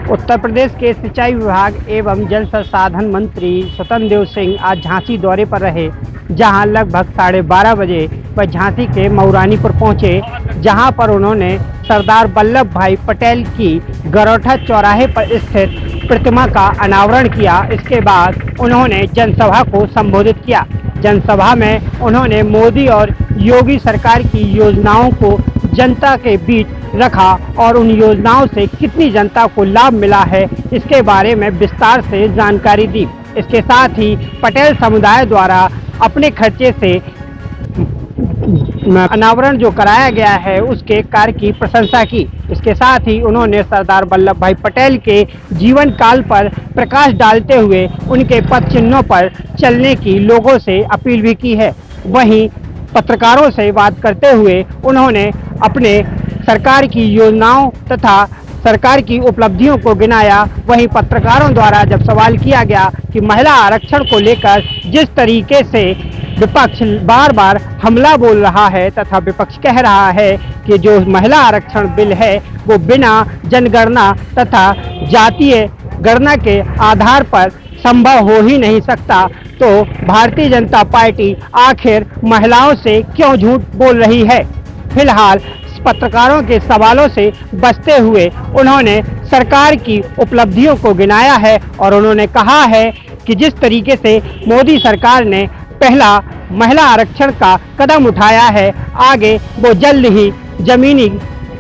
उत्तर प्रदेश के सिंचाई विभाग एवं जल संसाधन मंत्री स्वतंत्र देव सिंह आज झांसी दौरे पर रहे, जहां लगभग 12:30 बजे वह झांसी के मऊरानीपुर पहुंचे, जहां पर उन्होंने सरदार वल्लभ भाई पटेल की गरौठा चौराहे पर स्थित प्रतिमा का अनावरण किया। इसके बाद उन्होंने जनसभा को संबोधित किया। जनसभा में उन्होंने मोदी और योगी सरकार की योजनाओं को जनता के बीच रखा और उन योजनाओं से कितनी जनता को लाभ मिला है, इसके बारे में विस्तार से जानकारी दी। इसके साथ ही पटेल समुदाय द्वारा अपने खर्चे से अनावरण जो कराया गया है उसके कार्य की प्रशंसा की। इसके साथ ही उन्होंने सरदार वल्लभ भाई पटेल के जीवन काल पर प्रकाश डालते हुए उनके पद चिन्हों पर चलने की लोगों से अपील भी की है। वहीं पत्रकारों से बात करते हुए उन्होंने अपने सरकार की योजनाओं तथा सरकार की उपलब्धियों को गिनाया। वहीं पत्रकारों द्वारा जब सवाल किया गया कि महिला आरक्षण को लेकर जिस तरीके से विपक्ष बार बार हमला बोल रहा है तथा विपक्ष कह रहा है कि जो महिला आरक्षण बिल है वो बिना जनगणना तथा जातीय गणना के आधार पर संभव हो ही नहीं सकता, तो भारतीय जनता पार्टी आखिर महिलाओं से क्यों झूठ बोल रही है। फिलहाल पत्रकारों के सवालों से बचते हुए उन्होंने सरकार की उपलब्धियों को गिनाया है और उन्होंने कहा है कि जिस तरीके से मोदी सरकार ने पहला महिला आरक्षण का कदम उठाया है, आगे वो जल्द ही जमीनी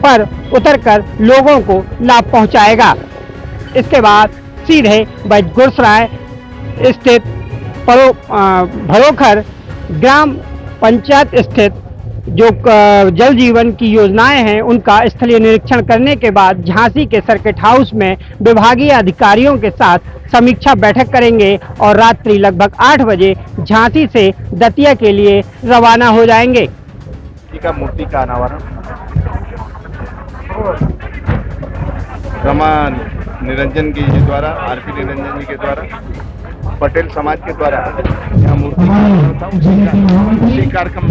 पर उतरकर लोगों को लाभ पहुंचाएगा। इसके बाद सीधे गुरसराय स्थित भरोखर ग्राम पंचायत स्थित जो जल जीवन की योजनाएं हैं उनका स्थलीय निरीक्षण करने के बाद झांसी के सर्किट हाउस में विभागीय अधिकारियों के साथ समीक्षा बैठक करेंगे और रात्रि लगभग 8 बजे झांसी से दतिया के लिए रवाना हो जाएंगे। का मूर्ति का अनावरण रमा निरंजन जी द्वारा, आरपी निरंजन जी के द्वारा, पटेल समाज के द्वारा यहाँ मूर्ति का उसी कार्यक्रम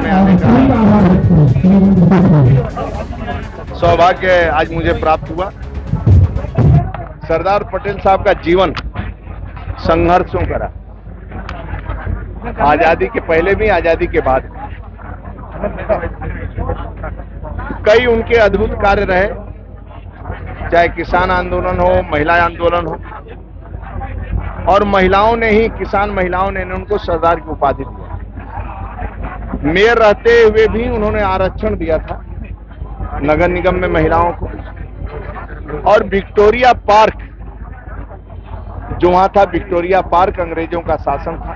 में आने का सौभाग्य आज मुझे प्राप्त हुआ। सरदार पटेल साहब का जीवन संघर्षों का रहा, आजादी के पहले भी आजादी के बाद। कई उनके अद्भुत कार्य रहे, चाहे किसान आंदोलन हो, महिला आंदोलन हो, और महिलाओं ने ही, किसान महिलाओं ने उनको सरदार की उपाधि दी। मेयर रहते हुए भी उन्होंने आरक्षण दिया था नगर निगम में महिलाओं को। और विक्टोरिया पार्क जो वहां था, विक्टोरिया पार्क अंग्रेजों का शासन था,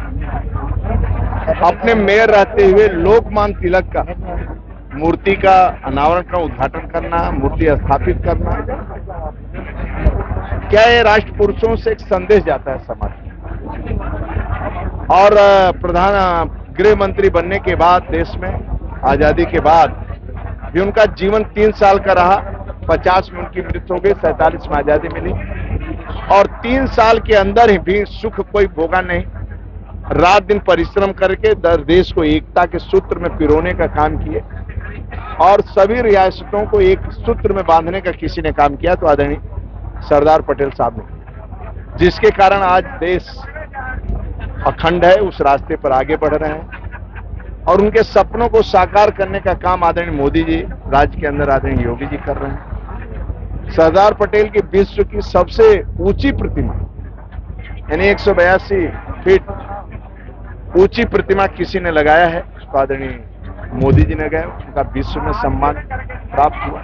अपने मेयर रहते हुए लोकमान्य तिलक का मूर्ति का अनावरण का उद्घाटन करना, मूर्ति स्थापित करना, क्या ये राष्ट्र पुरुषों से एक संदेश जाता है समाज में। और प्रधान गृह मंत्री बनने के बाद देश में आजादी के बाद भी उनका जीवन 3 साल का रहा। 50 में उनकी मृत्यु हो गई, 47 में आजादी मिली और 3 साल के अंदर ही भी सुख कोई भोगा नहीं। रात दिन परिश्रम करके देश को एकता के सूत्र में पिरोने का काम किए और सभी रियासतों को एक सूत्र में बांधने का किसी ने काम किया तो आदरणीय सरदार पटेल साहब ने, जिसके कारण आज देश अखंड है, उस रास्ते पर आगे बढ़ रहे हैं। और उनके सपनों को साकार करने का काम आदरणीय मोदी जी राज्य के अंदर आदरणीय योगी जी कर रहे हैं। सरदार पटेल की विश्व की सबसे ऊंची प्रतिमा यानी 182 फीट ऊंची प्रतिमा किसी ने लगाया है, उसको आदरणीय मोदी जी ने गए, उनका विश्व में सम्मान प्राप्त हुआ।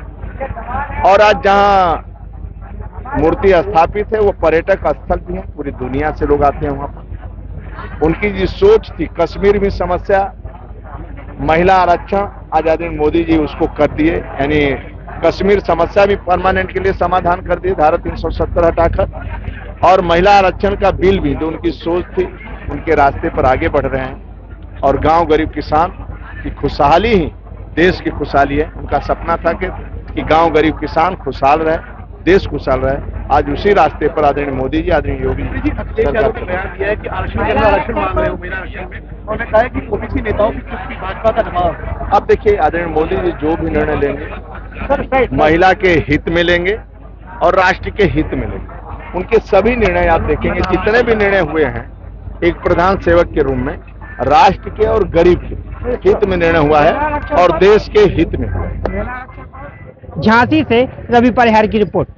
और आज जहां मूर्ति स्थापित है वो पर्यटक स्थल भी है, पूरी दुनिया से लोग आते हैं वहां पर। उनकी जो सोच थी, कश्मीर में समस्या महिला आरक्षण, आज आदरणीय मोदी जी उसको कर दिए, यानी कश्मीर समस्या भी परमानेंट के लिए समाधान कर दिए धारा 370 हटाकर। और महिला आरक्षण का बिल भी जो उनकी सोच थी उनके रास्ते पर आगे बढ़ रहे हैं। और गांव गरीब किसान की खुशहाली ही देश की खुशहाली है। उनका सपना था कि गांव गरीब किसान खुशहाल रहे, देश खुशहाल रहे। आज उसी रास्ते पर आदरणीय मोदी जी, आदरणीय योगी जी सरकार ने बयान दिया है कि आरक्षण मांग रहे हो महिला आरक्षण में, उन्होंने कहा है कि ओबीसी नेताओं की चुप्पी भाजपा का दबाव। अब देखिए आदरणीय मोदी जी जो भी निर्णय लेंगे महिला के हित में लेंगे और राष्ट्र के हित में लगी। उनके सभी निर्णय आप देखेंगे, जितने भी निर्णय हुए हैं एक प्रधान सेवक के रूप में राष्ट्र के और गरीब के हित में निर्णय हुआ है और देश के हित में हुआ है। झांसी से रवि परिहार की रिपोर्ट।